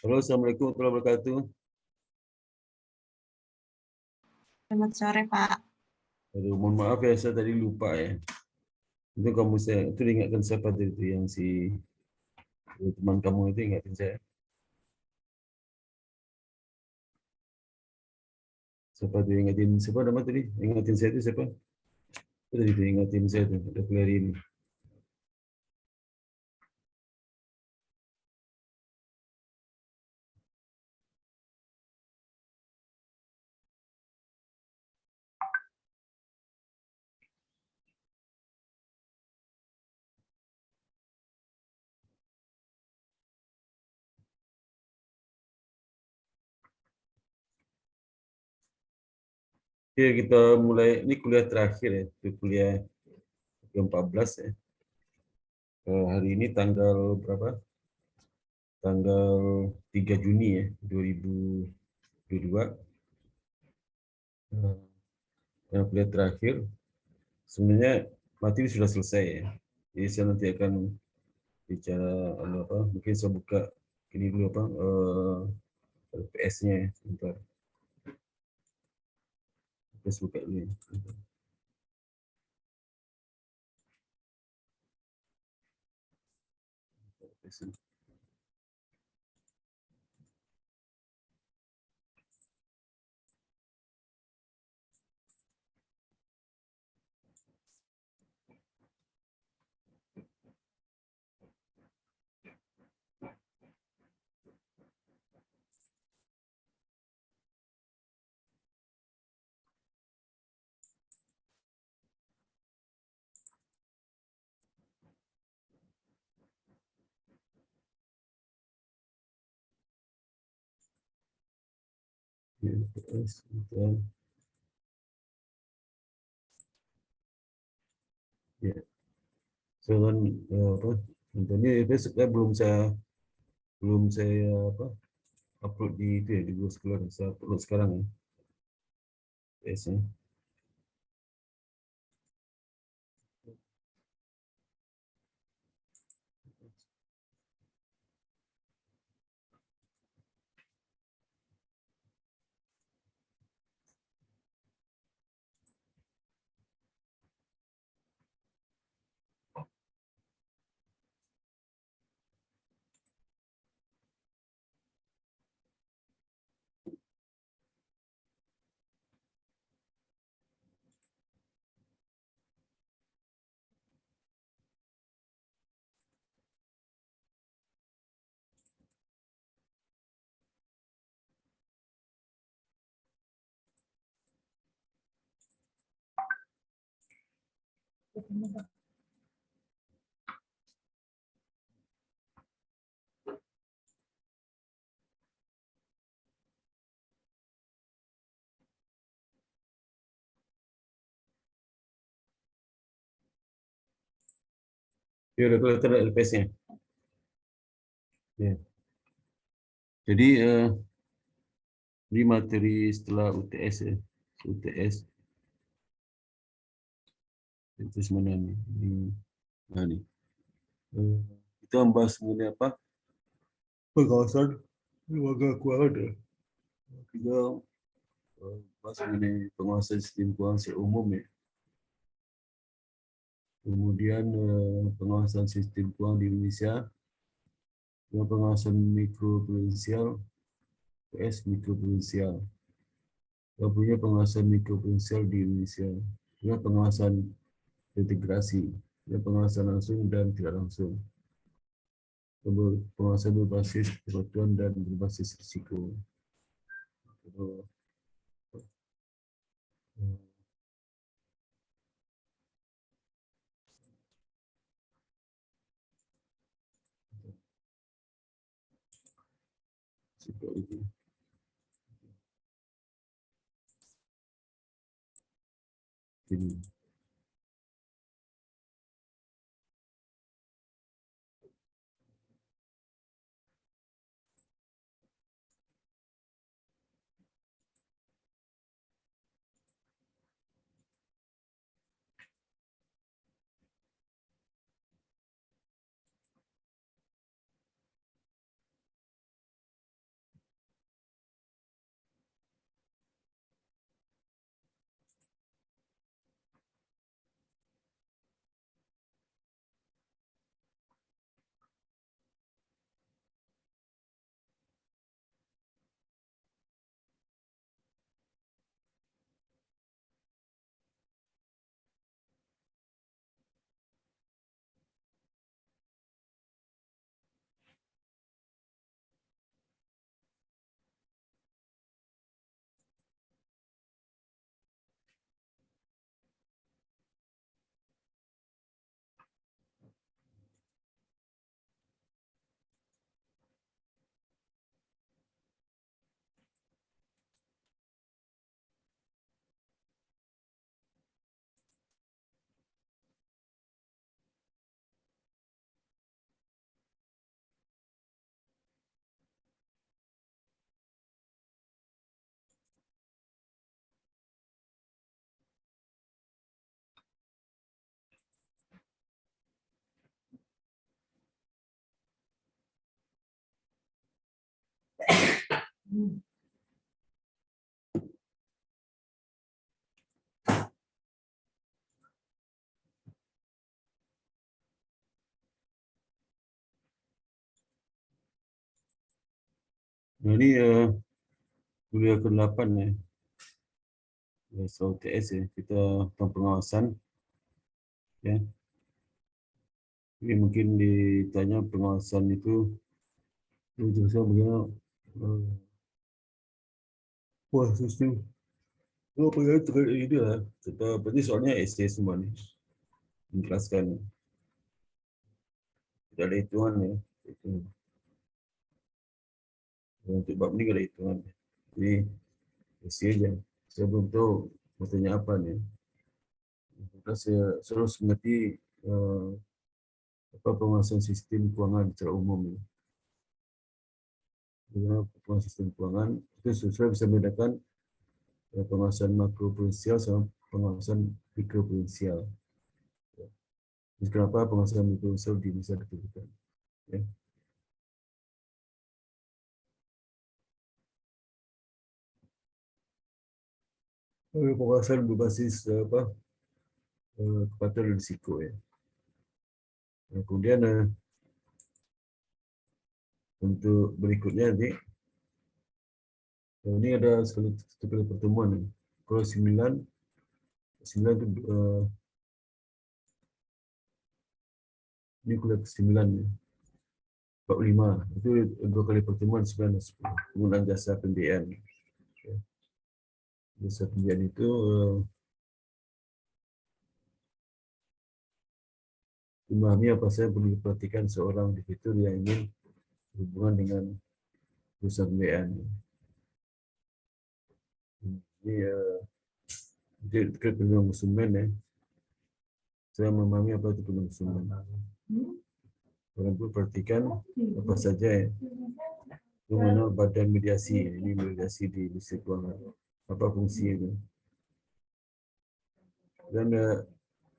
Halo, Assalamualaikum warahmatullahi wabarakatuh. Selamat sore, Pak. Aduh, mohon maaf ya, saya tadi lupa ya. Itu kamu saya itu diingatkan siapa tadi itu yang si teman kamu itu ingatin saya. Siapa tuh ingatin siapa nama tadi? Ingatin saya itu siapa? Itu tadi itu ingatin saya tuh udah keluar ini. Oke, kita mulai ini kuliah terakhir ya, itu kuliah ke-14 ya. Hari ini tanggal berapa? Tanggal 3 Juni ya, 2022. Kuliah terakhir. Sebenarnya materi sudah selesai ya. Jadi saya nanti akan bicara apa? Mungkin saya buka ini dulu apa? PS-nya ya, sebentar. Saya buka dulu ya. Ya, PS, sebentar. Ya, saya kan apa? Ini besok ya belum saya apa upload di itu ya di Google Scholar. Saya upload sekarang ya PS-nya. Ya udah kelihatan LPS-nya. Ya. Jadi di materi setelah UTS ya, UTS itu mana nih? Nah nih, Eh, kita membahas mengenai apa? Pengawasan lembaga keuangan ya. Kita bahas mengenai pengawasan sistem keuangan secara umum ya. Kemudian pengawasan sistem keuangan di Indonesia, pengawasan mikroprudensial, PS mikroprudensial. Kita punya pengawasan mikroprudensial di Indonesia, juga pengawasan integrasi, ya pengawasan langsung dan tidak langsung. Pengawasan berbasis kebutuhan dan berbasis risiko. Risiko itu. Ini. Nah, ini kuliah ke-8 ya. Soal TS ya, kita tentang pengawasan ya. Ini mungkin ditanya pengawasan itu jurusan bagaimana wah sistem apa ya terkait ini lah. Berarti soalnya SD semua nih menjelaskan tidak ada hitungan ya. Untuk bab ini tidak ada hitungan. Jadi SD aja. Saya belum tahu mau tanya apa nih. Saya harus mengerti apa pengawasan sistem keuangan secara umum ya. Pengawasan sistem keuangan itu sesuai bisa membedakan pengawasan makroprudensial sama pengawasan mikroprudensial. Jadi kenapa pengawasan mikroprudensial bisa ditentukan? Ya. Pengawasan berbasis kepatuhan risiko ya. Kemudian untuk berikutnya nanti ini ada satu kali pertemuan nih. Kalau 9 itu ini kuliah ke-9 ya. 45 itu 2 kali pertemuan 9 dan 10. Penggunaan jasa pembiayaan. Ya. Jasa pembiayaan itu memahami apa saja perlu diperhatikan seorang debitur yang ingin berhubungan dengan perusahaan pembiayaan. Ini terkait perlindungan konsumen ya. Saya memahami apa itu perlindungan konsumen. Orang pun perhatikan apa saja ya. Itu mana badan mediasi. Ini mediasi di industri keuangan. Apa fungsi itu? Dan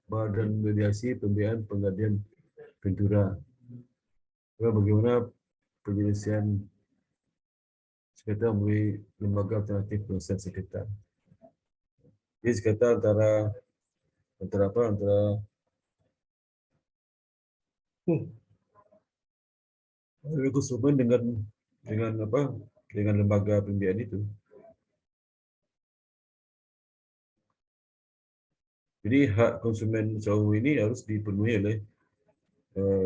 badan mediasi pembiayaan penggadaian ventura. Bagaimana penyelesaian sengketa melalui lembaga alternatif penyelesaian sengketa. Jadi sengketa antara apa? Antara konsumen dengan apa? Dengan lembaga pembiayaan itu. Jadi hak konsumen sejauh ini harus dipenuhi oleh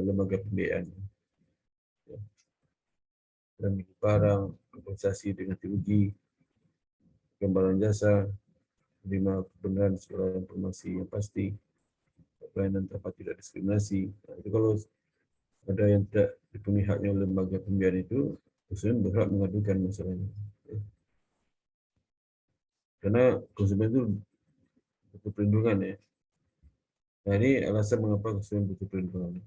lembaga pembiayaan. Dan barang, kompensasi dengan rugi, gambaran jasa, menerima kebenaran segala informasi yang pasti, pelayanan tanpa tidak diskriminasi. Nah, itu kalau ada yang tidak dipenuhi haknya oleh lembaga pembiayaan itu, konsumen berhak mengadukan masalahnya. Karena konsumen itu butuh perlindungan ya. Nah ini alasan mengapa konsumen butuh perlindungan.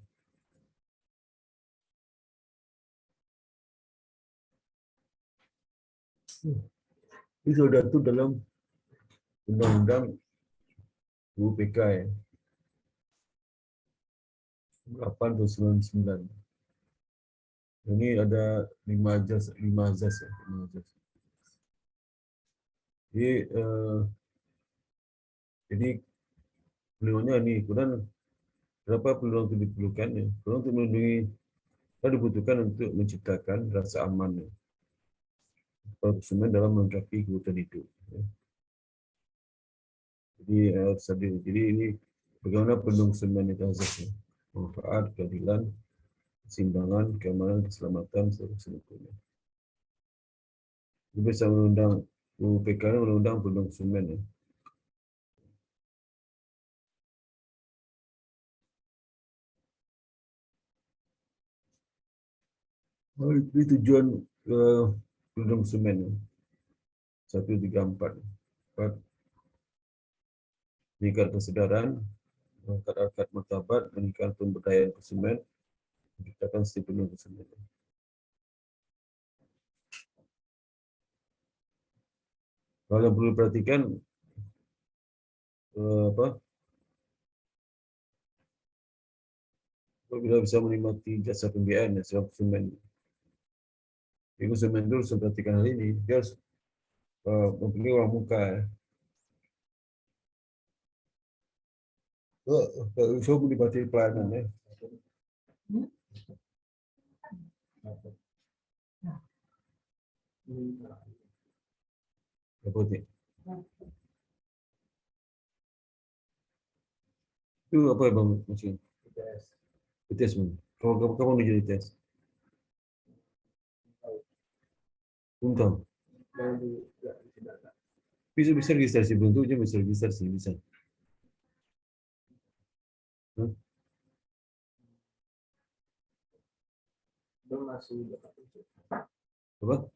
Ini sudah itu dalam undang-undang UPK ya. 8 tahun 99. Ini ada 5 azas ya. 5 azas. Jadi perlindungannya ini kurang berapa perlindungan itu diperlukan ya. Kurang untuk melindungi kita dibutuhkan untuk menciptakan rasa aman ya. Konsumen dalam melengkapi kebutuhan hidup. Ya. Jadi ini bagaimana perlindungan konsumen itu azasnya. Manfaat, keadilan, keseimbangan, keamanan, keselamatan, serta seterusnya. Itu bisa mengundang UPK undang perlindungan konsumen ya. Ini tujuan perlindungan konsumen ya. 134. 4. Meningkat kesadaran, mengangkat harkat martabat, meningkatkan pemberdayaan konsumen, menciptakan sistem perlindungan konsumen. Hal yang perlu diperhatikan apa? Bila bisa menikmati jasa pembiayaan ya, seorang konsumen. konsumen itu harus memperhatikan hal ini. Dia harus mempunyai uang muka. So melibatkan pelayanan ya. Apa itu? Itu apa ya bang maksudnya? Tes bang. Kamu mau jadi tes? Belum tahu. Bisa registrasi belum tuh bisa registrasi bisa. Hah? Apa?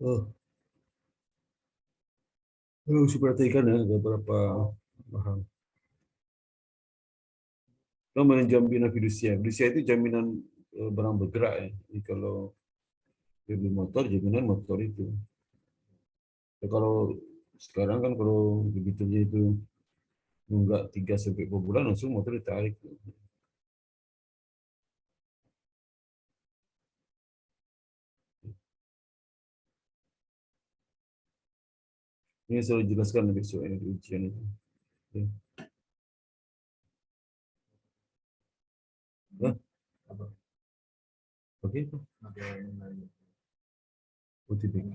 Oh, harus perhatikan ya ada berapa mahal. Kalau jaminan fidusia, fidusia itu jaminan barang bergerak ya. Jadi kalau beli motor, jaminan motor itu. Ya, kalau sekarang kan kalau begitu itu nunggak 3 sampai 4 bulan langsung motor ditarik. Ini selalu jelaskan besok ini di ujian itu. Ya. Hah? Oke, UTBK.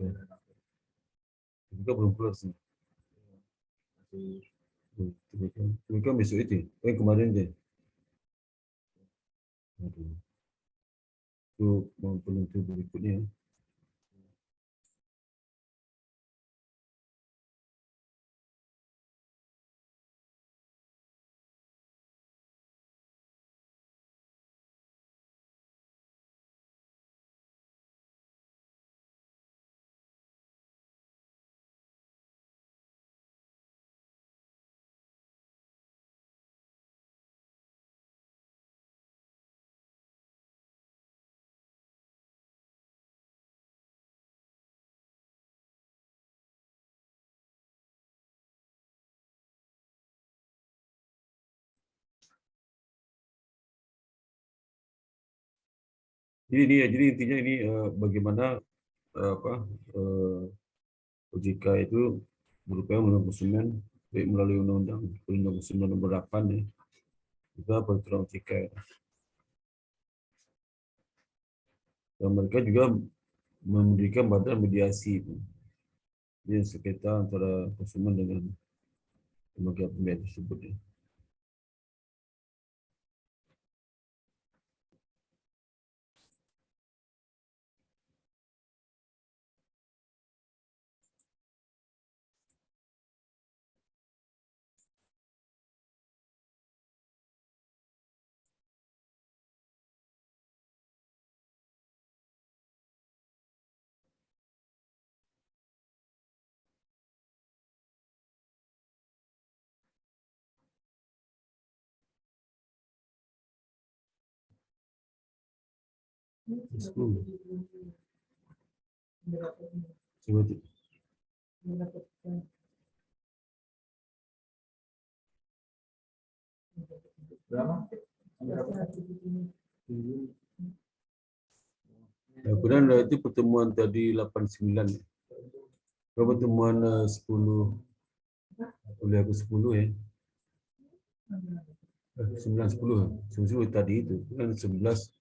UTBK belum keluar sih. UTBK besok itu, yang kemarin deh. Aduh. Itu mau penentu berikutnya. Jadi intinya ini bagaimana apa OJK itu berupaya melindungi konsumen baik melalui Undang-Undang Perlindungan Konsumen Nomor 8 ya, juga peraturan OJK. Dan mereka juga mendirikan badan mediasi itu. Ini sengketa antara konsumen dengan lembaga pembiayaan tersebut ya. Coba kemudian itu pertemuan tadi 89 ya. Kalau pertemuan 10 oleh aku 10 ya. 9 10 tadi itu kan 11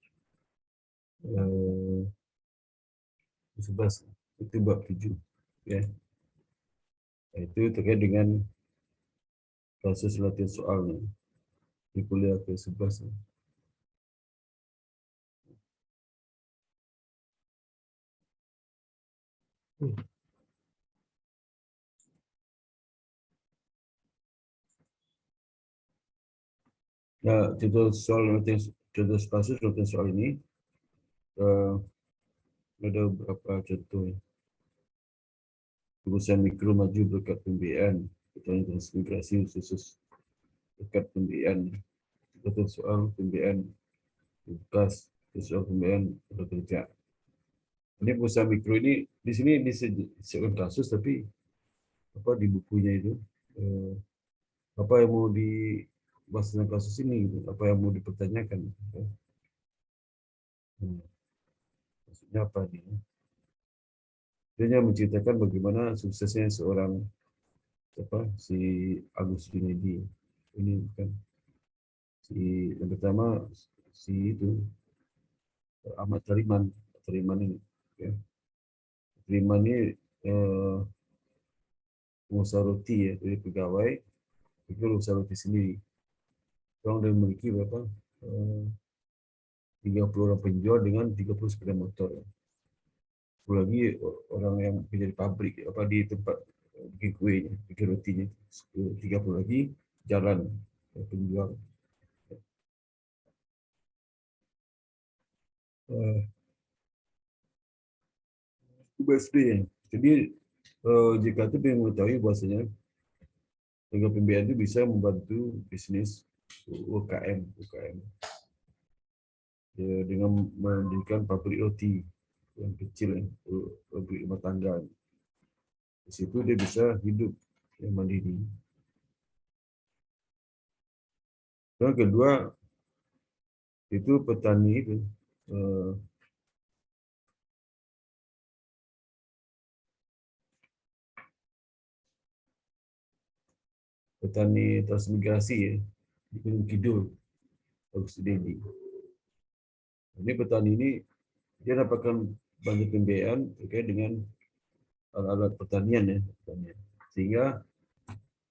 11 itu bab 7 ya. Itu terkait dengan kasus latihan soalnya di kuliah ke 11 ya. Nah, contoh kasus latihan soal ini ada beberapa contoh ya. Urusan mikro maju berkat pembiayaan, ketentuan transmigrasi khusus berkat pembiayaan, ketentuan soal pembiayaan bekas, soal pembiayaan kerja. Ini pengusaha mikro ini di sini disebut kasus, tapi apa di bukunya itu apa yang mau dibahas tentang kasus ini gitu, apa yang mau dipertanyakan gitu. Maksudnya apa nih? Dia menceritakan bagaimana suksesnya seorang apa si Agus Junedi ini kan si yang pertama si itu Ahmad Tariman ini ya. Tariman ini eh, pengusaha roti ya, dari pegawai itu usaha roti sendiri. Orang dia memiliki berapa 30 orang penjual dengan 30 sepeda motor. Lagi orang yang kerja di pabrik apa di tempat bikin kuenya, bikin rotinya. 30 lagi jalan penjual. USD. Jadi jika itu ingin mengetahui bahwasanya lembaga pembiayaan itu bisa membantu bisnis UKM ya, dengan mendirikan pabrik roti yang kecil ya, pabrik rumah tangga. Di situ dia bisa hidup yang mandiri. Yang kedua itu petani itu eh, petani transmigrasi ya di Gunung Kidul, Agus Dedi. Ini petani ini dia dapatkan banyak pembiayaan terkait dengan alat-alat pertanian ya, pertanian. Sehingga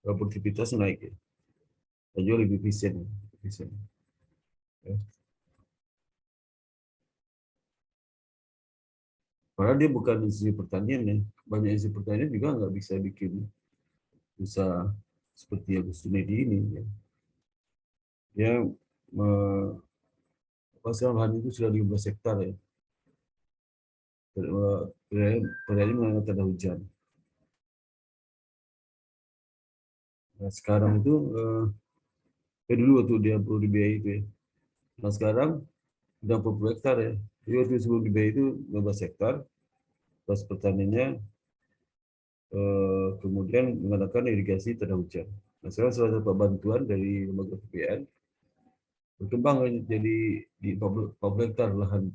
produktivitas naik ya, dan juga lebih efisien. Ya. Padahal dia bukan industri pertanian ya, banyak industri pertanian juga nggak bisa bikin usaha seperti Agus Sunedi ini. Ya. Dia pasal lahan itu sudah 15 hektar ya. Perayaan mengenai tanda hujan. Nah, sekarang itu dulu waktu dia perlu dibiayai itu ya. Nah sekarang udah 40 hektar ya. Jadi waktu sebelum dibiayai itu 15 hektar, pas pertaniannya kemudian mengadakan irigasi tanda hujan. Nah sekarang setelah dapat bantuan dari lembaga PPN, berkembang jadi di 40 hektar lahan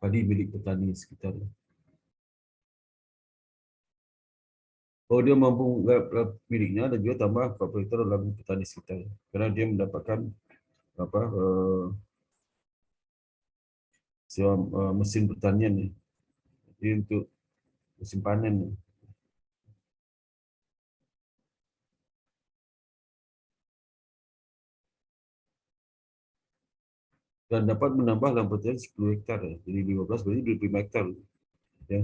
padi milik petani sekitar. Oh dia mampu miliknya dan juga tambah 40 hektar dalam petani sekitar. Karena dia mendapatkan apa sewa mesin pertanian ya. Jadi untuk musim panen ya. Dan dapat menambah lahan pertanian 10 hektar ya. Jadi 15 berarti 25 hektar ya.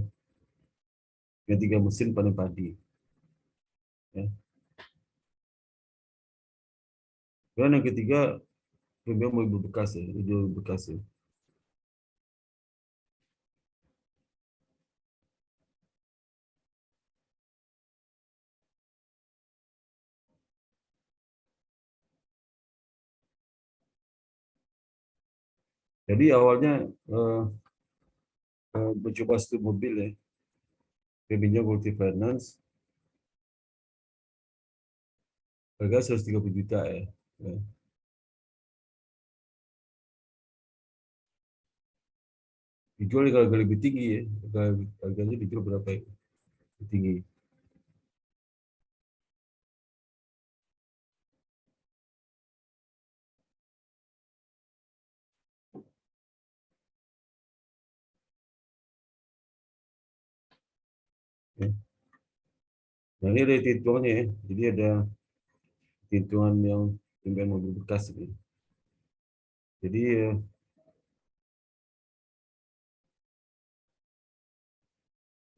Dengan 3 mesin panen padi. Ya. Dan yang ketiga memang mobil bekas ya, mobil bekas ya. Jadi awalnya eh, mencoba studi mobil ya, dia pinjam multi finance, harga 130 juta ya. Ya. Dijual harga lebih tinggi ya, harganya dijual berapa ya? Lebih tinggi. Ya. Nah ini ada hitungannya ya, jadi ada hitungan yang pembiayaan mobil bekas ini. Jadi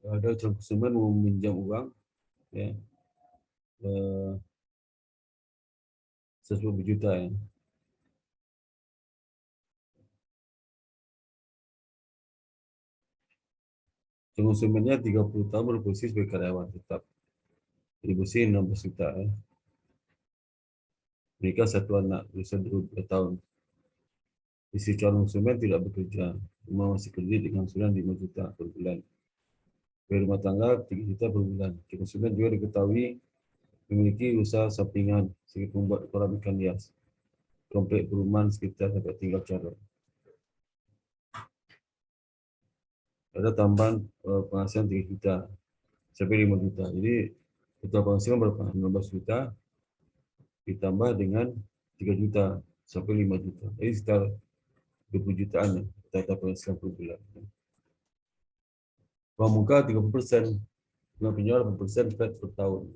ada calon konsumen mau meminjam uang ya, 120 juta ya. Konsumennya 30 tahun berposisi sebagai karyawan tetap. Jadi bersih 16 juta ya. Menikah 1 anak, berusia 22 tahun. Isi calon konsumen tidak bekerja. Rumah masih kredit dengan angsuran 5 juta per bulan. Bayar rumah tangga 3 juta per bulan. Konsumen juga diketahui memiliki usaha sampingan sehingga membuat kolam ikan hias. Komplek perumahan sekitar tempat tinggal calon. Ada tambahan penghasilan 3 juta sampai 5 juta. Jadi total penghasilan berapa? 15 juta ditambah dengan 3 juta sampai 5 juta. Jadi sekitar 20 jutaan ya, total penghasilan per bulan. Uang muka 30%, uang penjual 8% flat per tahun.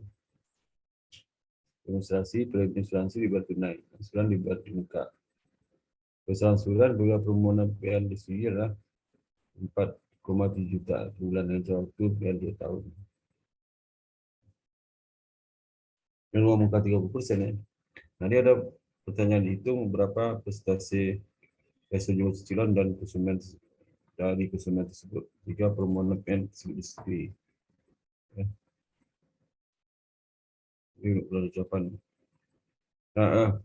Demonstrasi, premium asuransi dibayar tunai, angsuran dibayar di muka. Besaran angsuran bila permohonan PL disetujui adalah 4,7 juta per bulan dengan waktu PL 2 tahun. Dan uang muka 30% ya. Nanti ada pertanyaan dihitung berapa prestasi jumlah cicilan dan konsumen dari konsumen tersebut jika permohonan PL tersebut disetujui. Ya. Ini udah jawaban. Nah,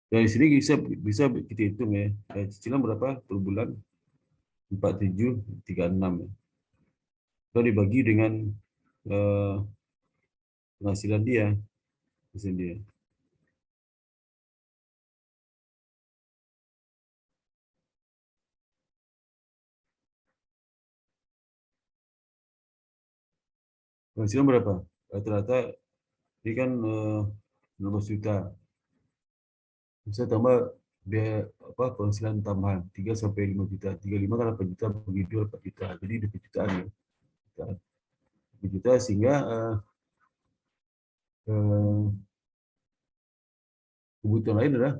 dari sini bisa kita hitung ya. Cicilan berapa per bulan? 4736 ya. Kalau dibagi dengan penghasilan dia, dia. Penghasilan berapa? Rata-rata ini kan 15 juta. Bisa tambah biaya penghasilan tambahan 3 sampai 5 juta. 35 kan 8 juta bagi 2 8 juta. Jadi 20 jutaan ya. 20 juta sehingga kebutuhan lain adalah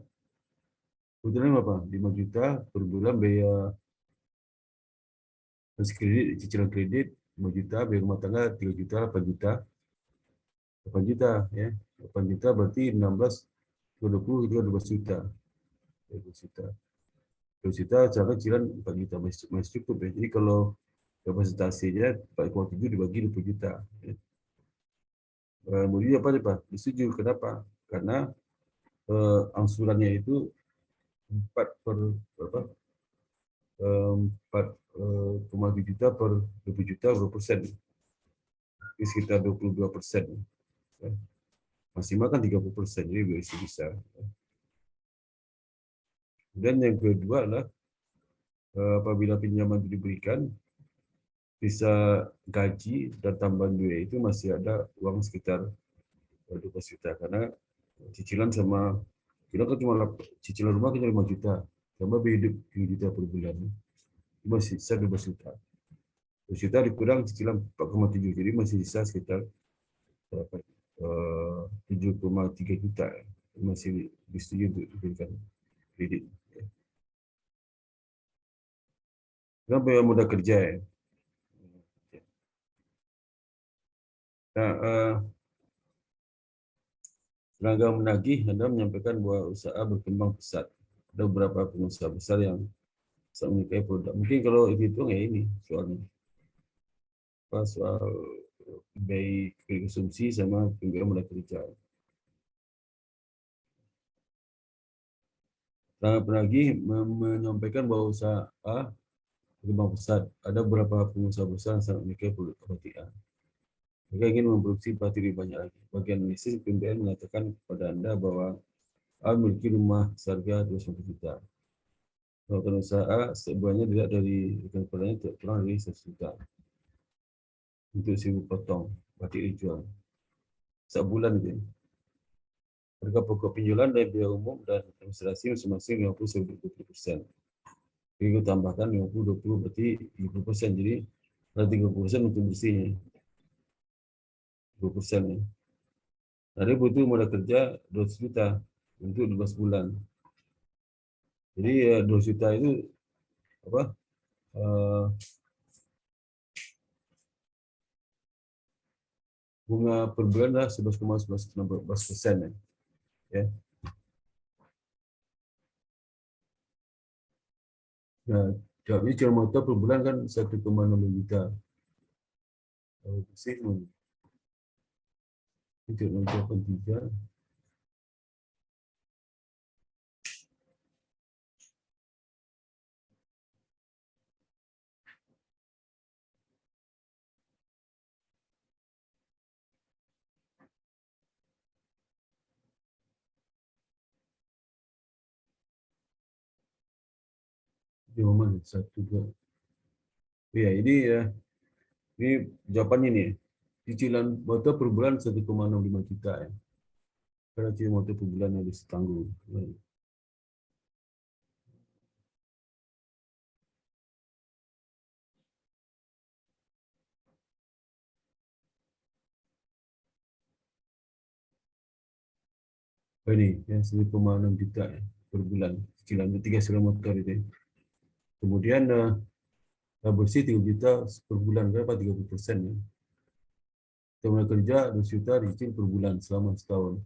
kebutuhan apa? 5 juta per bulan biaya kredit, cicilan kredit 5 juta, biaya rumah tangga 3 juta, 8 juta. 8 juta ya. 8 juta berarti 16 20 itu 12 juta. 12 juta. 12 juta cara cicilan 4 juta masih cukup ya. Jadi kalau representasinya 4,7 dibagi 20 juta. Ya. Kemudian apa? Disetujui. Kenapa? Karena angsurannya itu 4 per berapa? 4,7 juta per 20 juta berapa persen? Jadi sekitar 22%. Ya. Maksimal kan 30%, jadi bisa. Dan yang kedua adalah apabila pinjaman itu diberikan, bisa gaji dan tambahan biaya itu masih ada uang sekitar 12 juta karena cicilan sama kita kan cuma cicilan rumah kita 5 juta tambah biaya hidup 3 juta per bulan masih sisa 12 juta. 12 juta dikurang cicilan 4,7 jadi masih sisa sekitar 7,3 juta masih disetujui untuk diberikan kredit. Kenapa yang mudah kerja ya? Nah, tenaga menagih Anda menyampaikan bahwa usaha berkembang pesat. Ada beberapa pengusaha besar yang menyukai produk. Mungkin kalau dihitung ya ini soalnya soal baik konsumsi sama juga mulai kerja. Tenaga penagih menyampaikan bahwa usaha berkembang pesat. Ada beberapa pengusaha besar yang sangat menyukai produk roti A. Mereka ingin memproduksi pasti lebih banyak lagi. Bagian analisis PMBN mengatakan kepada Anda bahwa A memiliki rumah seharga 200 juta. Melakukan usaha sebuahnya tidak dari rekan kepadanya tidak kurang dari 100 juta. Untuk 1000 potong batik dijual. Sebulan gitu. Harga pokok penjualan dari biaya umum dan administrasi masing-masing 50-20%. Jadi kita tambahkan 50-20 berarti 30%. Jadi ada 30% untuk bersihnya. 20% ya. Nah, dia butuh modal kerja 200 juta untuk 12 bulan. Jadi 2 juta itu apa? Bunga per bulan adalah 11,11% ya. Nah, jadi cuma motor per bulan kan 1,6 juta. Kalau bersih itu 0,3 Di mana satu dua. Ya ini jawabannya nih. Cicilan motor per bulan 1,65 juta ya. Karena cicilan motor per bulan harus ditanggung. Ini yang 1,6 juta ya, per bulan. Cicilan tiga cicilan motor itu. Kemudian bersih 3 juta per bulan, berapa 30%. Ya. Tenaga kerja 2 juta dicicil per bulan selama setahun.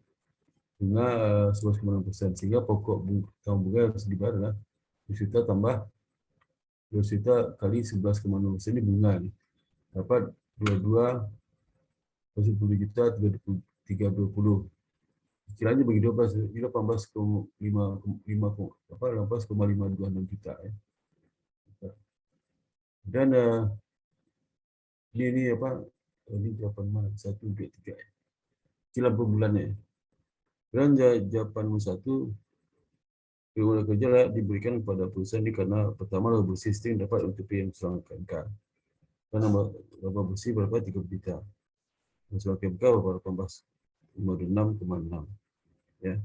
Bunga 11,6%. Sehingga pokok bunga harus dibayar lah 2 juta tambah 2 juta kali 11,6% ini bunga nih. Dapat 22 10 juta 320. Cicilannya bagi 12 jadi 18,526 juta ya. Dan ini apa? Ini jawaban mana? 1, 2, 3 ya. Cicilan per bulannya. Dan jawaban 1 Kewenangan kerja layak diberikan kepada perusahaan ini karena pertama laba bersih sistem dapat untuk yang KMK. Karena laba bersih berapa 30 juta. Usaha KMK berapa 18,56,6 ya.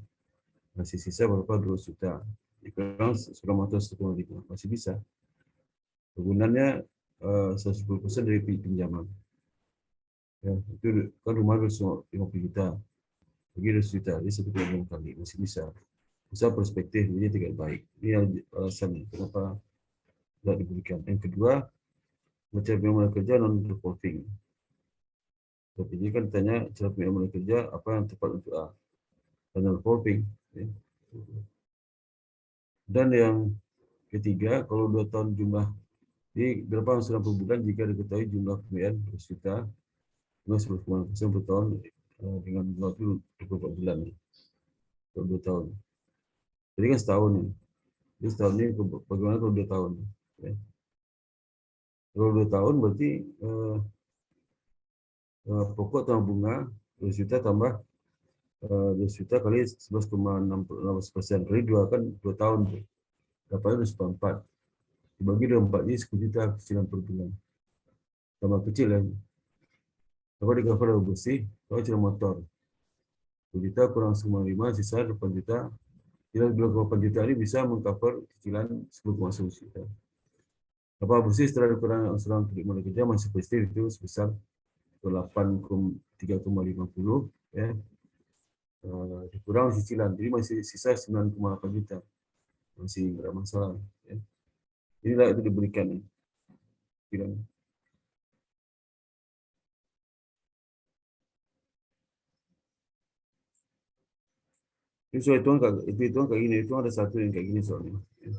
Masih sisa berapa 2 juta. Dikurang sudah motor 1,5 masih bisa. Kegunaannya 110% dari pinjaman. Ya, itu kan rumah 250 juta. Bagi 2 juta, jadi 1,5 kali masih bisa. Bisa perspektif ini tidak baik. Ini yang alasan kenapa tidak diberikan. Yang kedua, macam pengalaman kerja non reporting. Tapi ini kan tanya cara pengalaman kerja apa yang tepat untuk A non reporting. Ya. Dan yang ketiga, kalau 2 tahun jumlah jadi berapa angsuran per bulan jika diketahui jumlah pembayaran 2 juta, dengan 10,5% per tahun dengan waktu 24 bulan. Kalau 2 tahun. Jadi kan setahun nih. Jadi setahun ini bagaimana kalau 2 tahun? Ya. Kalau 2 tahun berarti pokok tambah bunga 2 juta tambah 2 juta kali 11,6% kali 2 kan 2 tahun tuh. Dapatnya 4. Dibagi 24 ini 10 juta cicilan per bulan. Tambah kecil ya. Dapat di cover bersih, kalau cicilan motor. 10 juta kurang 1,5 sisa 8 juta. Cicilan 2,8 juta ini bisa mengcover cicilan 10,1 juta. Apa bersih setelah dikurangi angsuran terima kerja masih positif itu sebesar 3,50 ya. Dikurang cicilan, jadi masih sisa 9,8 juta. Masih nggak masalah. Ya. Inilah itu diberikan. Ya. Itu soal itu kayak gini, itu ada satu yang kayak gini soalnya. Ya.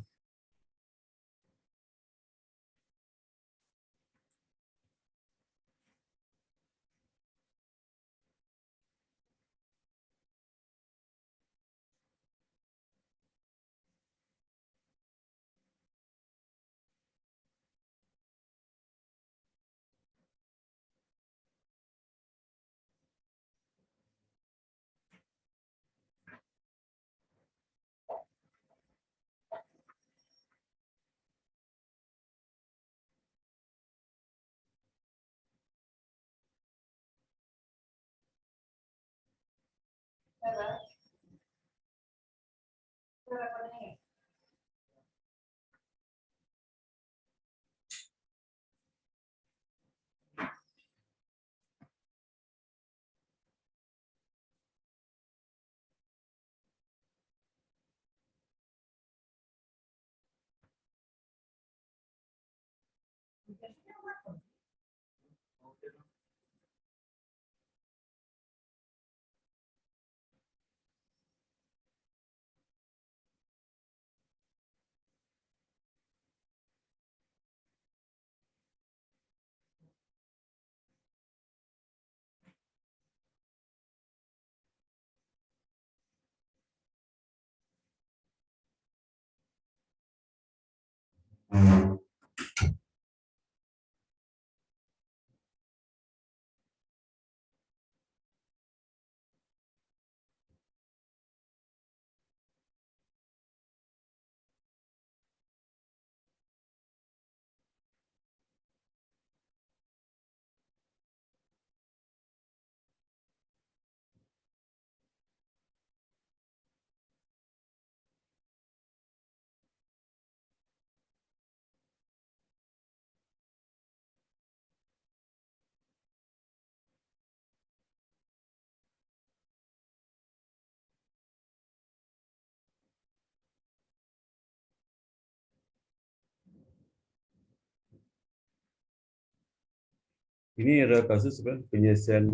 Ini adalah kasus penyelesaian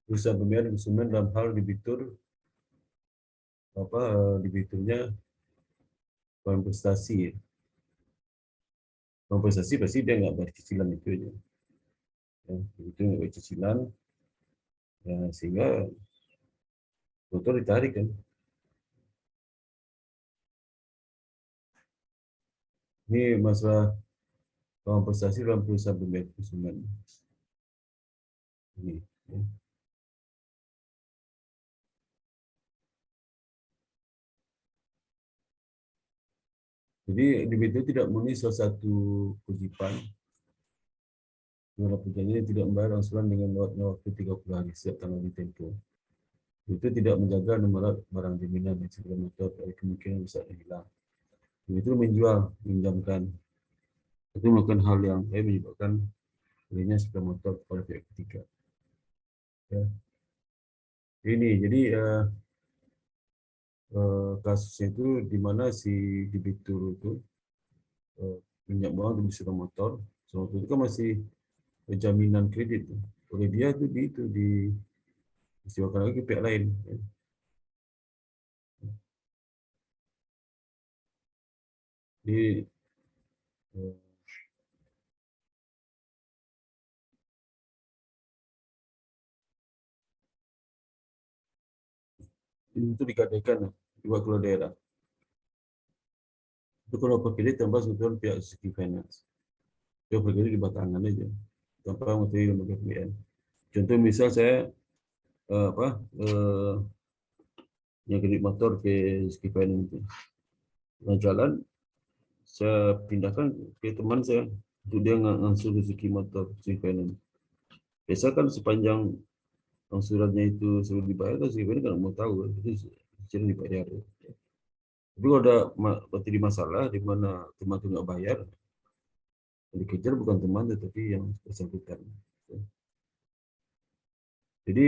usaha pembayaran konsumen dalam hal debitur debiturnya prestasi. Prestasi pasti dia nggak bayar cicilan itu aja. Ya, itu nggak bayar cicilan, ya, sehingga motor ditarik kan. Ini masalah prestasi dalam perusahaan pembayaran konsumen. Ini. Ya. Jadi debitur tidak memenuhi salah satu kewajiban dengan perjanjian tidak membayar angsuran dengan waktu 30 hari setiap tanggal ditempuh. Itu tidak menjaga nomor barang jaminan yang segera motor dari kemungkinan bisa hilang. Itu menjual, meminjamkan. Itu melakukan hal yang menyebabkan adanya sepeda motor kepada pihak ketiga. Ya. Ini jadi kasusnya itu di mana si debitur itu minyak uang untuk sepeda motor. Sepeda motor itu kan masih jaminan kredit. Oleh dia itu disiwakan lagi ke pihak lain. Ya. Jadi itu digadaikan dua keluar daerah. Itu kalau perkiri tambah sebetulnya pihak Suzuki Finance. Dia perkiri di batangan aja. Tanpa materi lembaga pembiayaan. Contoh misal saya yang kredit motor ke Suzuki Finance itu. Dengan jalan saya pindahkan ke teman saya untuk dia ngangsul Suzuki motor Suzuki Finance. Biasa kan sepanjang angsurannya itu sebelum dibayar, kan Suzuki Finance kan mau tahu itu secara dibayar. Tapi kalau ada materi masalah di mana teman itu nggak bayar, yang dikejar bukan teman tetapi yang bersangkutan. Jadi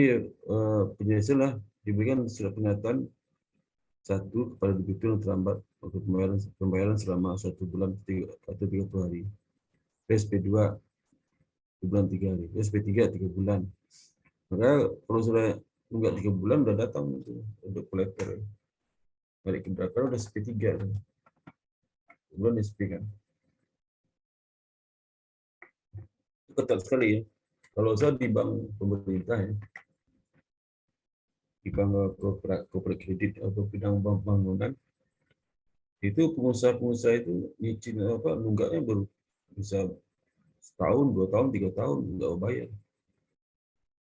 penyelesaian lah diberikan surat peringatan satu kepada debitur yang terlambat untuk pembayaran selama 1 bulan atau 30 hari. SP2 bulan 3 hari. SP3 3 bulan. Maka kalau sudah enggak 3 bulan udah datang itu untuk kolektor. Balik ke belakang udah SP3. Bulan SP kan. Itu ketat sekali ya. Kalau saya di bank pemerintah ya, di bank corporate kredit atau bidang bank bangunan, itu pengusaha-pengusaha itu nyicil nunggaknya baru bisa setahun, 2 tahun, 3 tahun nggak bayar.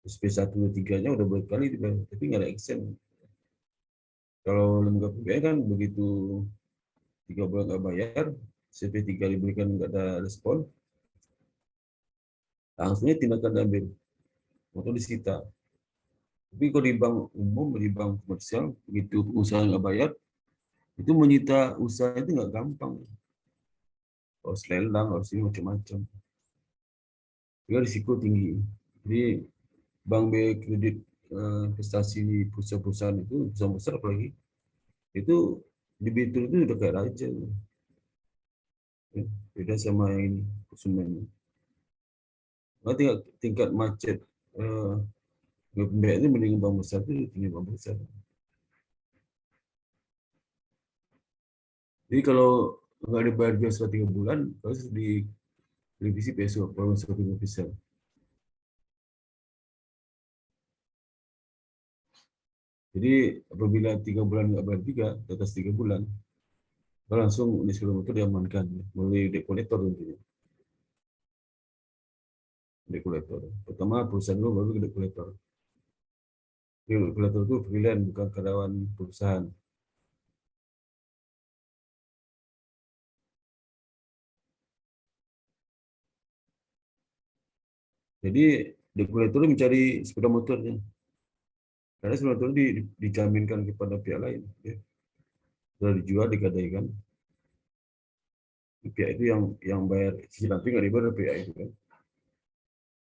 SP1 3-nya udah berkali dibayar, tapi nggak ada action. Kalau lembaga pembiayaan kan begitu 3 bulan nggak bayar, SP3 diberikan nggak ada respon, langsungnya tindakan diambil atau disita. Tapi kalau di bank umum, di bank komersial, begitu usaha nggak bayar, itu menyita usaha itu nggak gampang. Harus lelang, harus ini macam-macam. Juga risiko tinggi. Jadi bank BI kredit investasi di perusahaan-perusahaan itu, perusahaan besar apalagi, itu debitur itu udah kayak raja. Ya, beda sama yang ini, konsumen. Nah, tingkat macet pembiayaan itu mending bank besar itu tinggi bank besar. Jadi kalau nggak dibayar biaya selama 3 bulan, harus direvisi besok kalau masuk ke besar. Jadi apabila 3 bulan nggak bayar juga, di atas 3 bulan, langsung disuruh motor diamankan melalui debt collector tentunya. Debt collector. Pertama perusahaan dulu baru debt collector. Debt collector itu freelance bukan karyawan perusahaan. Jadi debt collector mencari sepeda motornya. Karena sepeda motor dijaminkan kepada pihak lain. Ya. Sudah dijual, digadaikan. Pihak itu yang bayar cicilan tapi nggak dibayar pihak itu kan.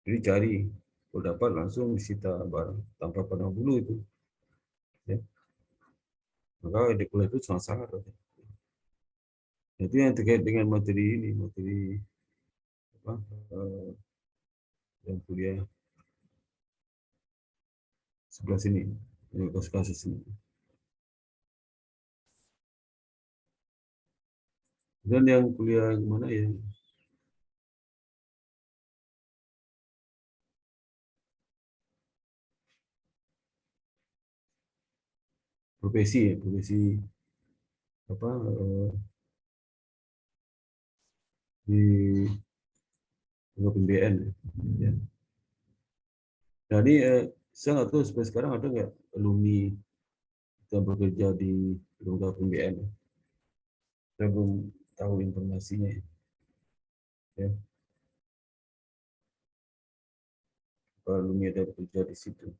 Jadi cari, kalau dapat langsung disita barang tanpa pandang bulu itu. Ya. Maka debt itu sangat-sangat. Itu yang terkait dengan materi ini, materi apa, yang kuliah sebelah sini, kasus ini. Dan yang kuliah yang mana ya? Profesi apa di PMBN ya. Nah ini saya nggak tahu sampai sekarang ada nggak alumni yang bekerja di lembaga PMBN. Saya belum tahu informasinya ya. Kalau alumni ada bekerja di situ.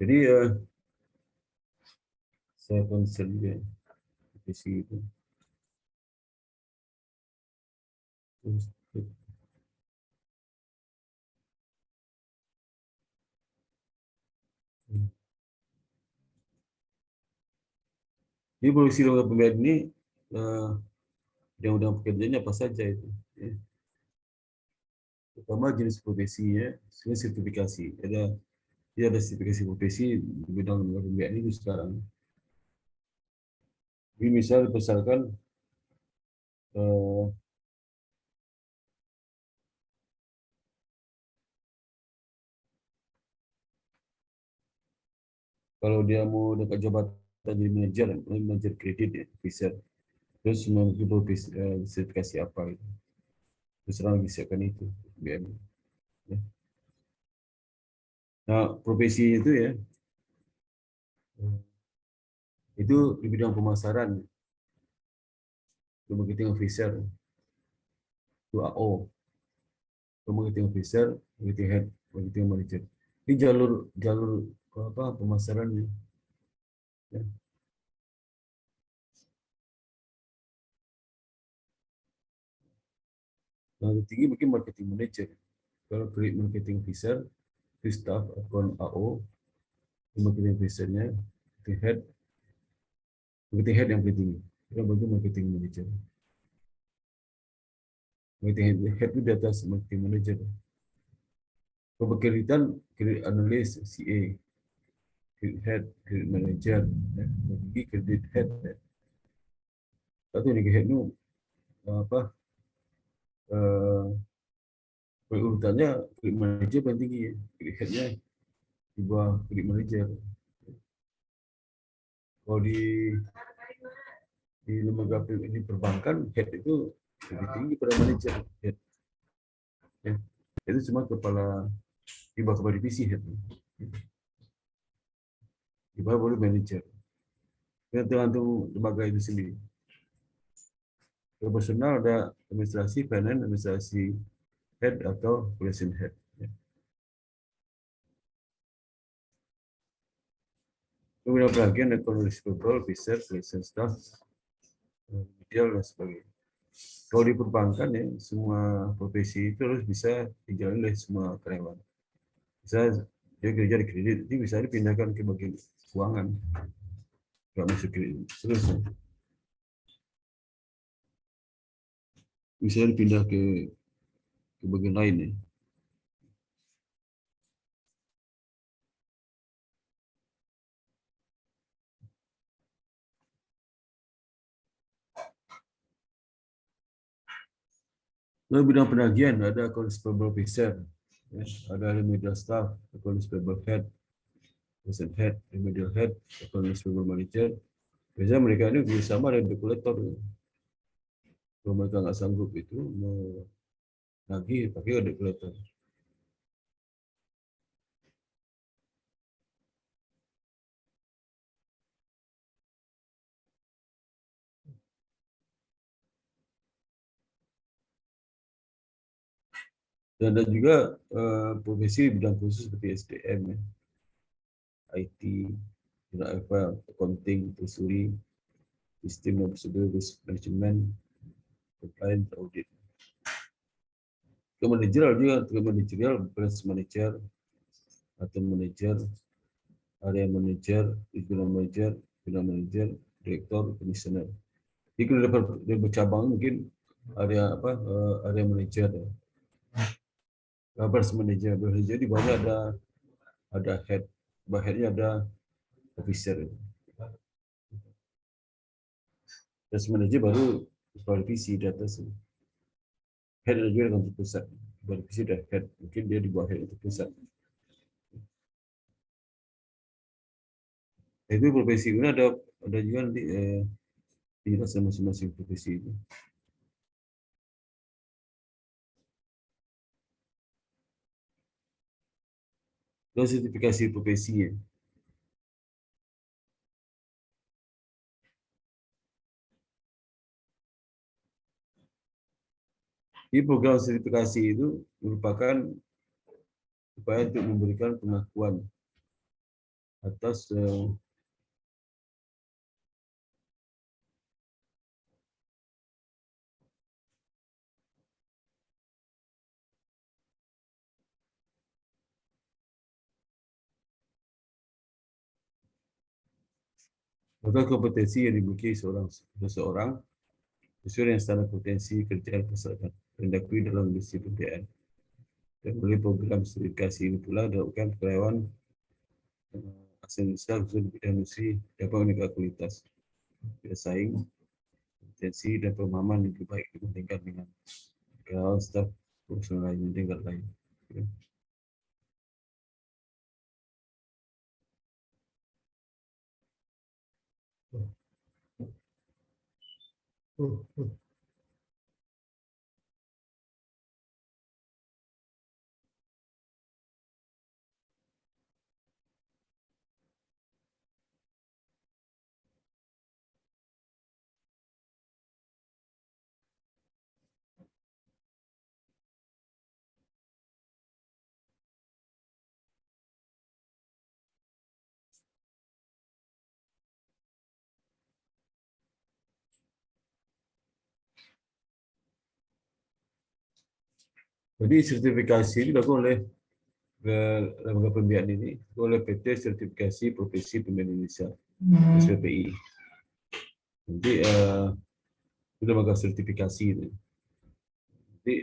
Jadi saya concern ya profesi itu. Terus, Jadi profesi lembaga PMBN ini undang-undang pekerjaannya apa saja itu. Ya. Pertama jenis profesinya, sertifikasi. Ada sertifikasi profesi di bidang lembaga PMBN itu sekarang. Jadi misal berdasarkan kalau dia mau dapat jabatan jadi manajer kredit ya, officer. Terus memiliki sertifikasi apa itu. Terus orang disiapkan itu BM. Ya. Nah, profesi itu ya, itu di bidang pemasaran, itu marketing officer, itu AO, itu marketing officer, marketing head, marketing manager. Ini jalur jalur apa pemasarannya. Ya. Yang tinggi mungkin marketing manager. Kalau marketing officer, itu staff akun AO, marketing officernya, marketing head yang paling tinggi. Kita bagi marketing manager. Marketing head itu di atas marketing manager. Pekerjaan credit analyst, CA, credit head, credit manager, bagi credit head. Satu ni head tu apa? Urutannya credit manager paling tinggi, credit headnya di bawah credit manager. Kalau di lembaga di perbankan head itu lebih tinggi pada manager head. Ya. Itu cuma kepala di bawah kepala divisi head. Di bawah baru manager. Kita tergantung lembaga itu sendiri. Profesional ada administrasi, finance, administrasi head atau operation head. Kemudian bagian ekonomi global, research, license staff, ideal dan sebagainya. Kalau di perbankan ya, semua profesi itu harus bisa dijalani oleh semua karyawan. Bisa dia kerja di kredit, ini bisa dipindahkan ke bagian keuangan. Nggak masuk kredit, terus ya. Bisa dipindah ke bagian lain ya. Lalu bidang penagihan ada accounts payable officer, ya, ada remedial staff, accounts payable head, assistant head, remedial head, accounts payable manager. Biasanya mereka ini bersama dengan kolektor. Kalau mereka nggak sanggup itu mau nagih pakai ada kolektor. Dan ada juga profesi bidang khusus seperti SDM, ya, IT, accounting, treasury, sistem dan prosedur, risk management, compliance, audit. Ke manajerial juga, ke manajerial, press manager, atau manager, area manager, regional manager, direktur, komisioner. Jadi kalau dia bercabang mungkin area area manager, branch manager, di bawah ada head, headnya ada officer. Branch manager baru kepala divisi di atas. Head ada juga untuk pusat. Kepala divisi ada head, mungkin dia di bawah head untuk pusat. Itu profesi ini ada juga nanti di masing-masing profesi itu. Dan sertifikasi profesi ya. Di program sertifikasi itu merupakan upaya untuk memberikan pengakuan atas kompetensi yang dimiliki seseorang sesuai dengan standar potensi kerja yang diakui dalam industri pembiayaan. Dan melalui program sertifikasi ini pula dilakukan karyawan asal Indonesia khusus di bidang industri dapat meningkatkan kualitas bersaing, kompetensi dan pemahaman yang lebih baik dibandingkan dengan karyawan staf profesional lain tingkat lain. Jadi sertifikasi ini dilakukan oleh lembaga pembiayaan ini oleh PT Sertifikasi Profesi Pembiayaan Indonesia (SPPI). Nanti itu lembaga sertifikasi itu. Jadi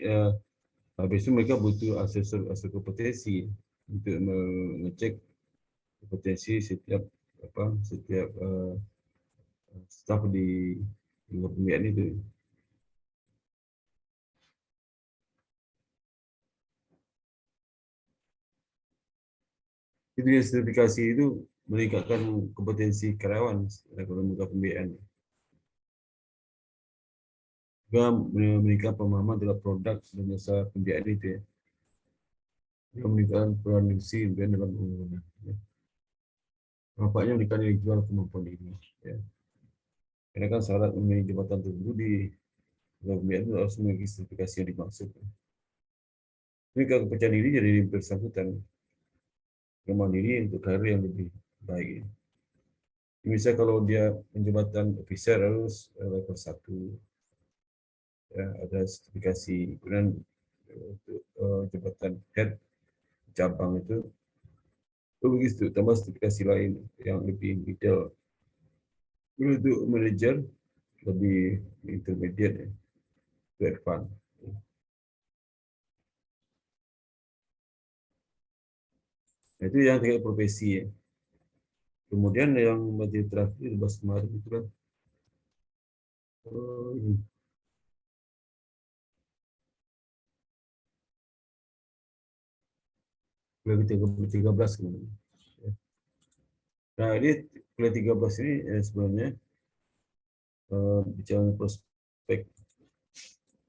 habis itu mereka butuh asesor kompetensi untuk mengecek kompetensi setiap staf di lembaga pembiayaan itu. Jadi sertifikasi itu meningkatkan kompetensi karyawan dalam lembaga pembiayaan. Juga meningkatkan pemahaman terhadap produk dan jasa pembiayaan itu ya. Juga meningkatkan peran industri dalam pembangunan. Ya. Nampaknya meningkatkan nilai jual kemampuan ini. Ya. Karena kan syarat memiliki jabatan tertentu di pembiayaan itu harus memiliki sertifikasi yang dimaksud. Ini kepercayaan diri jadi bersangkutan kemampuan diri untuk karir yang lebih baik. Misal kalau dia menjabatan officer harus level 1, ya, ada sertifikasi. Kemudian untuk jabatan head cabang itu begitu, tambah sertifikasi lain yang lebih detail. Untuk manajer lebih intermediate ya, to advance. Nah, itu yang terkait profesi ya. Kemudian yang materi terakhir dibahas kemarin itu kan kuliah 13 kemudian. Nah ini kuliah 13 ini sebenarnya bicara prospek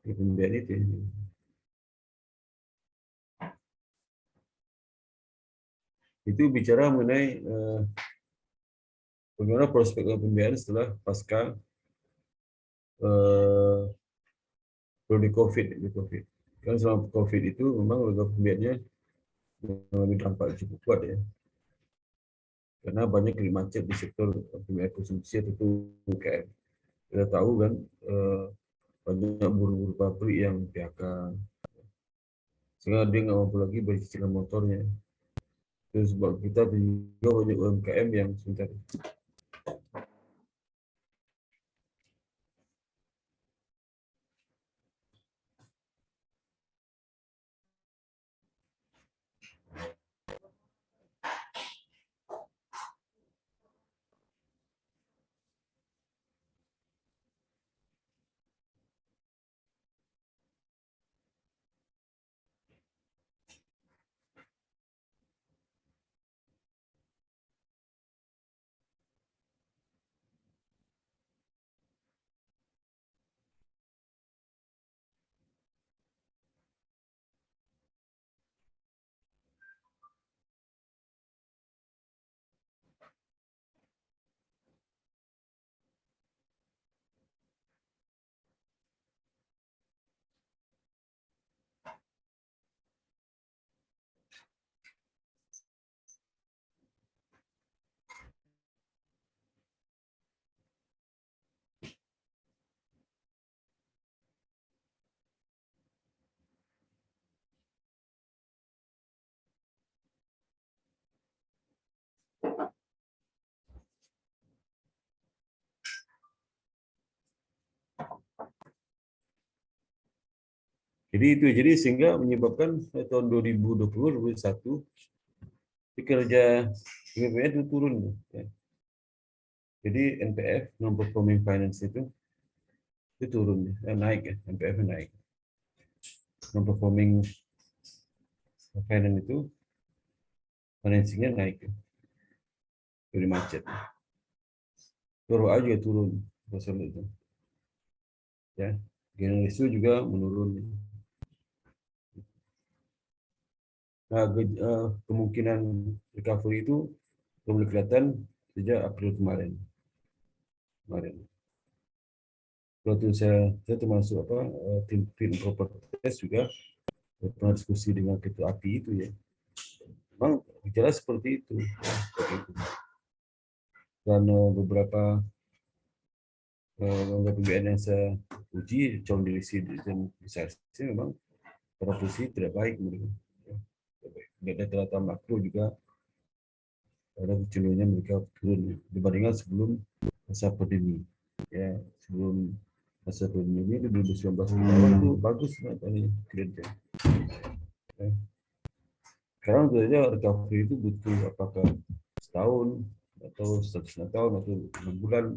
pembiayaan itu ya. Itu bicara mengenai bagaimana prospek pembiayaan setelah pasca periode COVID. Kan selama COVID itu memang lembaga pembiayaannya mengalami dampak cukup kuat ya. Karena banyak macet di sektor pembiayaan konsumsi atau UMKM. Kita tahu kan banyak buruh-buruh pabrik yang PHK. Sehingga dia nggak mampu lagi bayar cicilan motornya. Terus sebab kita juga banyak UMKM yang sebentar. Jadi sehingga menyebabkan tahun 2020-2021 kinerja BPN itu turun. Ya. Jadi NPF, non-performing finance itu turun, naik ya, NPF naik. Non-performing finance itu financingnya naik ya. Dari macet. Turun aja turun pasal itu. Ya, generasi juga menurun. Nah, kemungkinan recovery itu belum kelihatan sejak April kemarin. Kalau saya termasuk tim property test juga pernah diskusi dengan ketua API itu ya. Memang bicara seperti itu. Dan beberapa PBN yang saya uji calon dirisi dan besar memang pada posisi tidak baik mereka. Data-data makro juga ada kecenderungannya mereka turun dibandingkan sebelum masa pandemi. Ya, sebelum masa pandemi ini 2019 awal itu bagus tadi kinerja. Ya. Sekarang sebenarnya recovery itu butuh apakah setahun atau 1,5 tahun atau 6 bulan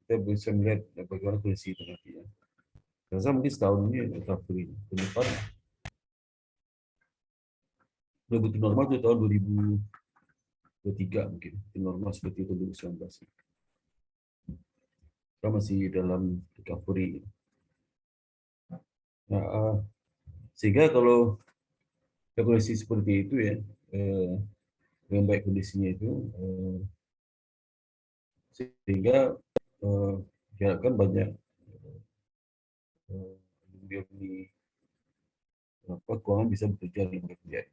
kita bisa melihat bagaimana kondisi itu nanti ya. Saya mungkin setahun ini recovery ke depan betul normal itu tahun 2023 mungkin normal seperti itu 2019. Kita masih dalam recovery. Nah, sehingga kalau kondisi seperti itu ya, dengan baik kondisinya itu, sehingga diharapkan banyak di keuangan bisa bekerja di PBN.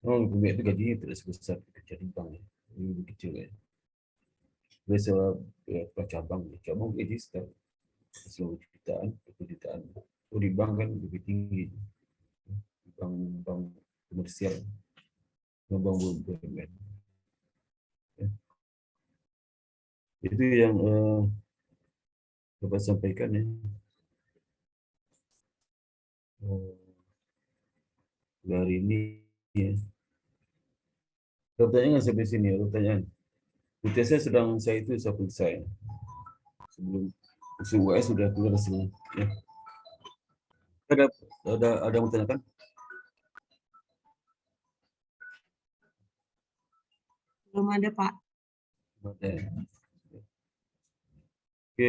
Memang PBN itu gajinya tidak sebesar pekerja di bank ya, lebih kecil ya. Biasa cabang gaji sekitar 10 jutaan, 20 jutaan. Oh, di bank kan lebih tinggi, bank komersial, bank BUMN. Ya. Itu yang dapat sampaikan ya. Hari ini ya. Pertanyaan sampai sini ya, pertanyaan. UTS sedang saya periksa ya. Sebelum UAS sudah keluar hasilnya. Ya. Ada yang bertanyakan? Belum ada, Pak. Ada. Oke,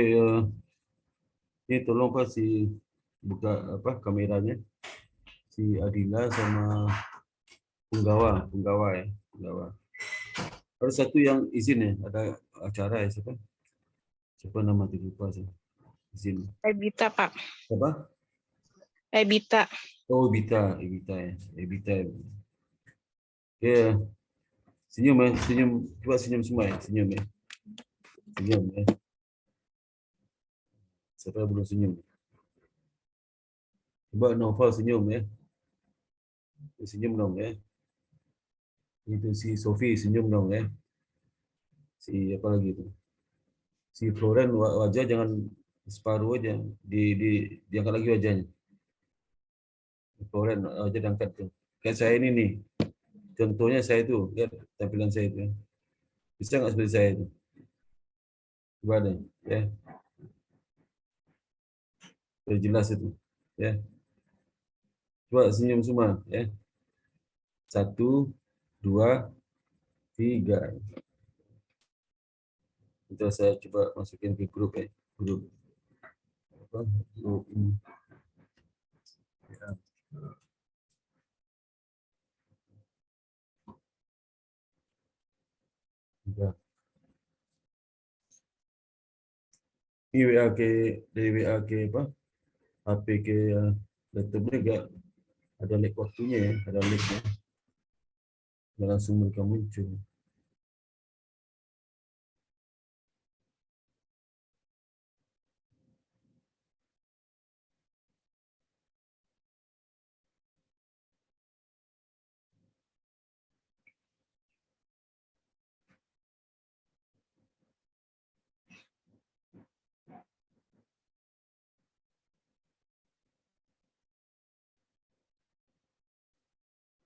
ini tolong Pak buka kameranya. Si Adila sama penggawa ya, penggawa. Ada satu yang izin ya, ada acara ya siapa? Siapa nama itu lupa sih. Izin. Ebita, Pak. Apa? Ebita. Oh, Ebita ya. Ebita. Ya. Senyum ya, senyum. Coba senyum semua ya, senyum ya. Senyum ya. Siapa yang belum senyum? Coba Novel senyum ya. Senyum dong ya. Itu si Sofi senyum dong ya. Si apa lagi itu? Si Floren wajah jangan separuh aja, diangkat lagi wajahnya. Floren wajah diangkat tuh. Kayak saya ini nih, contohnya saya itu, lihat tampilan saya itu. Bisa nggak seperti saya itu? Coba deh, ya, biar jelas itu, ya. Coba senyum semua, ya. 1, 2, 3. Kita saya coba masukin ke grup ya, grup apa? Grup ini. Ya. Udah. Ini WA ke dari WA ke apa? HP ke laptopnya enggak ada lag waktunya ya, ada lagnya. Nggak langsung mereka muncul.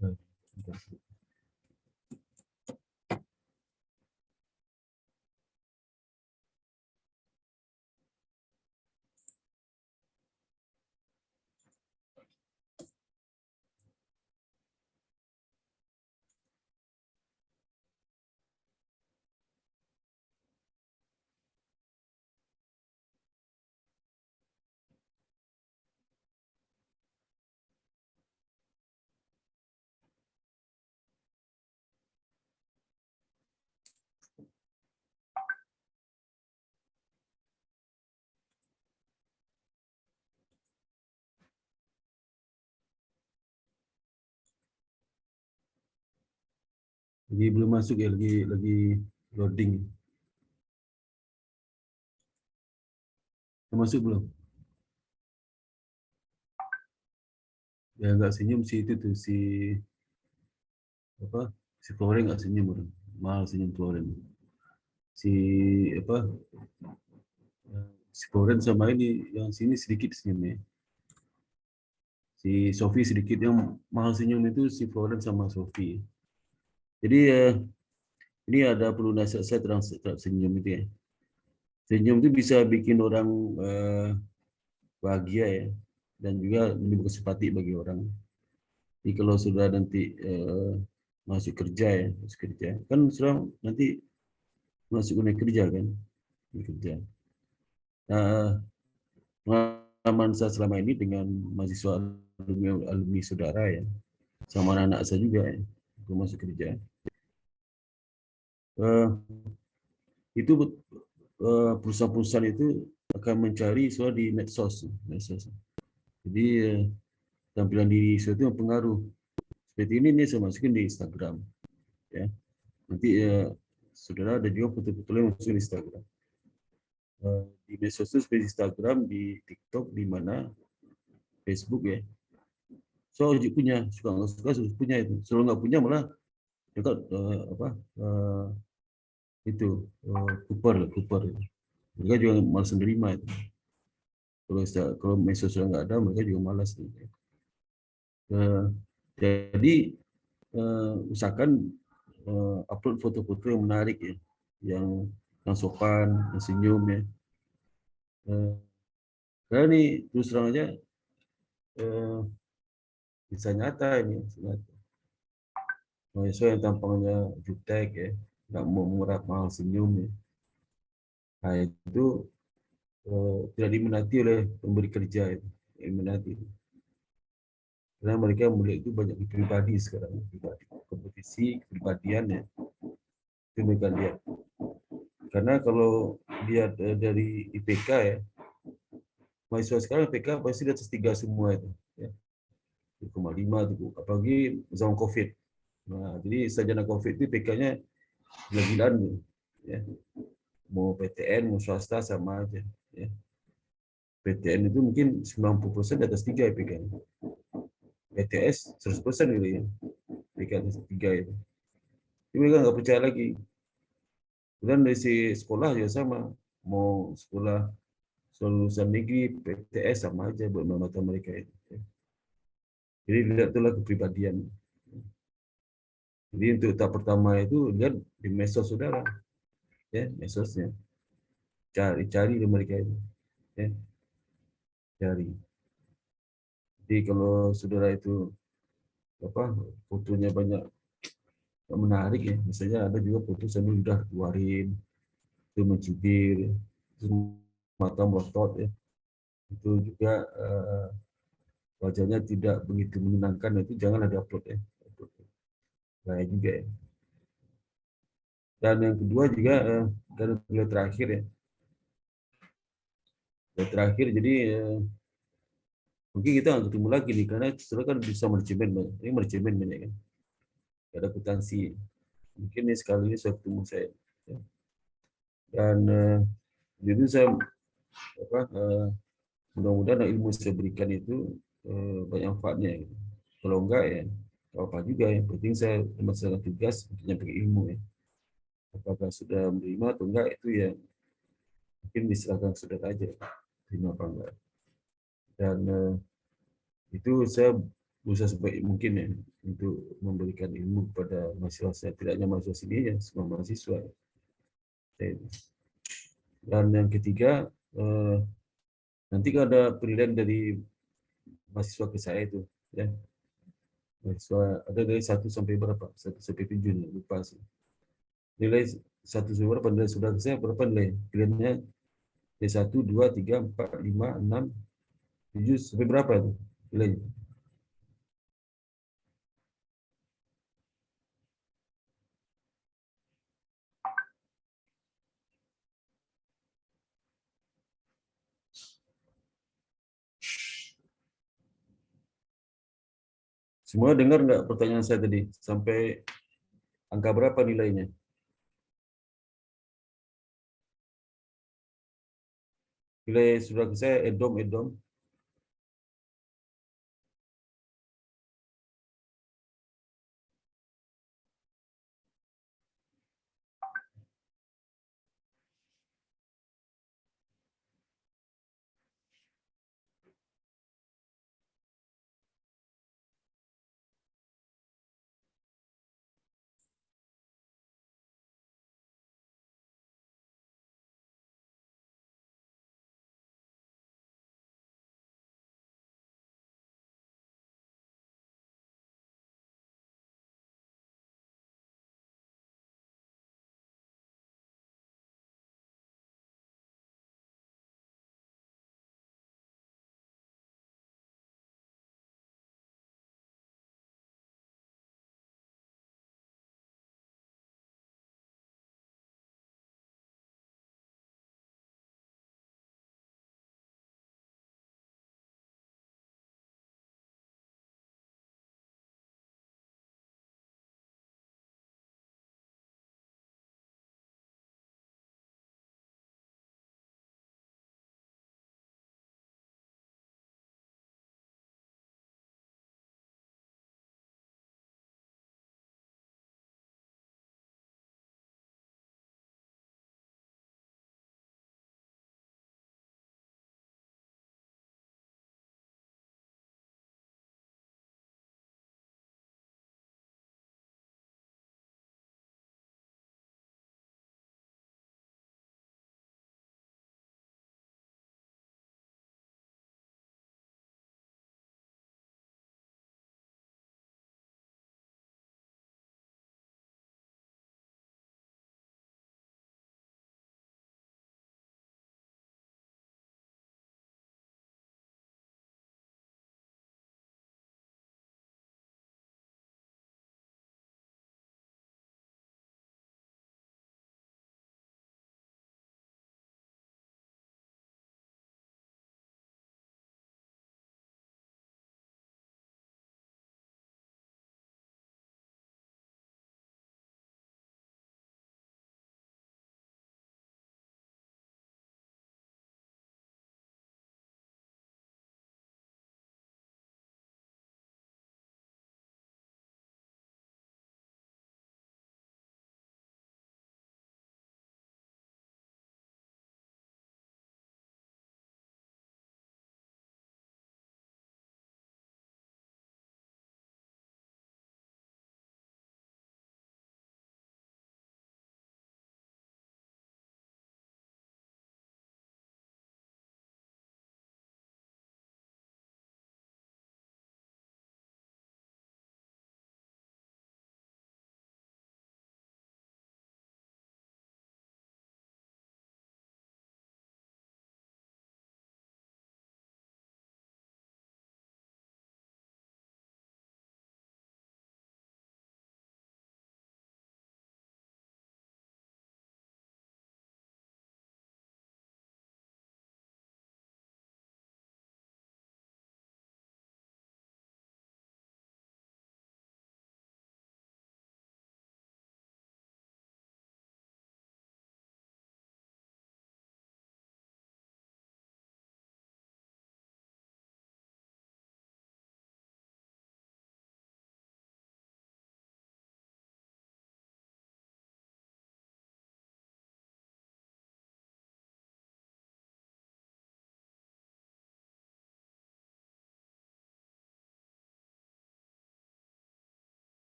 Nah, lagi belum masuk ya, lagi loading. Masuk belum? Ya nggak senyum si itu tuh si apa? Si Floren nggak senyum orang. Mahal senyum Floren. Si apa? Si Floren sama ini yang sini sedikit senyumnya. Si Sofi sedikit, yang mahal senyum itu si Floren sama Sofi. Jadi ini ada perlu nasihat saya tentang senyum itu ya. Senyum itu bisa bikin orang bahagia ya, dan juga menimbulkan simpati bagi orang. Jadi kalau sudah nanti masuk kerja ya, masuk kerja kan sudah nanti masuk dunia kerja kan, dunia kerja. Nah, pengalaman saya selama ini dengan mahasiswa alumni saudara ya, sama anak-anak saya juga ya, untuk masuk kerja. Itu perusahaan-perusahaan itu akan mencari soal di medsos, medsos. Jadi tampilan diri saya itu mempengaruh. Seperti ini saya masukin di Instagram, ya. Nanti saudara ada juga foto-foto yang masuk di Instagram. Di medsos itu seperti Instagram, di TikTok, di mana Facebook ya. So punya, suka nggak suka punya itu. Selalu nggak punya malah dekat apa itu Cooper. Mereka juga malas menerima itu. Kalau medsos sudah nggak ada, mereka juga malas. Gitu. Jadi usahakan upload foto-foto yang menarik ya, yang sopan, yang senyum ya. Karena ini terus terang aja bisa nyata ini. Nyata. Mahasiswa yang tampangnya jutek ya, nggak mau murah mahal senyum ya. Nah itu tidak diminati oleh pemberi kerja itu, diminati. Karena mereka melihat itu banyak pribadi sekarang, pribadi, kompetisi, kepribadian ya, itu mereka lihat. Karena kalau lihat dari IPK ya, mahasiswa sekarang IPK pasti di atas 3 semua itu. Ya. 3,5, apalagi zaman COVID. Nah, jadi sarjana COVID itu IPK-nya gila-gilaan. Ya. Mau PTN, mau swasta sama aja. Ya. PTN itu mungkin 90% di atas 3 IPK. PTS 100% gitu ya. IPK atas 3 itu. Mereka nggak percaya lagi. Dan dari si sekolah juga sama. Mau sekolah lulusan negeri, PTS sama aja buat mata mereka itu. Jadi lihat itulah kepribadian. Jadi untuk tahap pertama itu lihat di medsos saudara, ya medsosnya. Cari di mereka itu, ya cari. Jadi kalau saudara itu apa fotonya banyak menarik ya, misalnya ada juga foto sambil udah keluarin, itu mencibir, itu mata melotot ya, itu juga wajahnya tidak begitu menyenangkan, itu janganlah diupload ya. Bahaya juga ya. Dan yang kedua juga dari beliau terakhir ya, beliau terakhir jadi mungkin kita nggak ketemu lagi nih karena setelah kan bisa mercemen banyak, ini mercemen banyak kan, gak ada akuntansi. Mungkin nih sekali ini saya ketemu saya ya. Dan jadi saya apa mudah-mudahan ilmu yang saya berikan itu banyak manfaatnya. Gitu. Kalau enggak ya apa juga yang penting saya melaksanakan tugas untuk menyampaikan ilmu ya. Apakah sudah menerima atau enggak itu ya mungkin diserahkan saudara aja terima apa enggak. Dan itu saya berusaha sebaik mungkin ya untuk memberikan ilmu kepada mahasiswa saya, tidak hanya mahasiswa sini ya, semua mahasiswa. Dan yang ketiga nanti kalau ada penilaian dari mahasiswa ke saya itu ya, mahasiswa ada dari 1 sampai berapa, 1 sampai 7 nih, lupa sih. Nilai 1 sampai berapa, nilai saudara saya berapa nilai pilihannya, dari 1, 2, 3, 4, 5, 6, 7 sampai berapa itu nilainya. Semua dengar nggak pertanyaan saya tadi sampai angka berapa nilainya? Nilai saudara saya edom